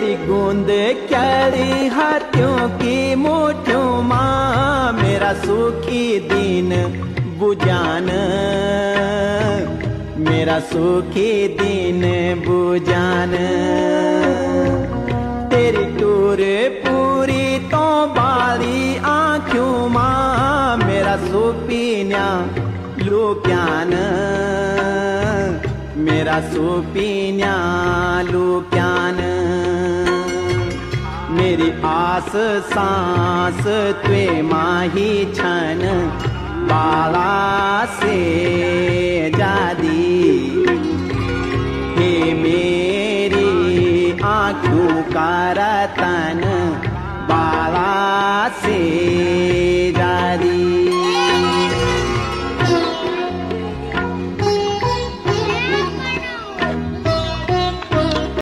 तेरी गूंद क्यारी हाथों की मुठ्ठियों माँ मेरा सुखी दिन बुझान, मेरा सुखी दिन बुझान। तेरी टूर पूरी तो बारी आँखों माँ मेरा सुपीन्या लुक्यान, मेरा सुपीन्या लुक्यान। मेरी आस सांस त्वे माही छन बाला से जादी, हे मेरी आँखों का रतन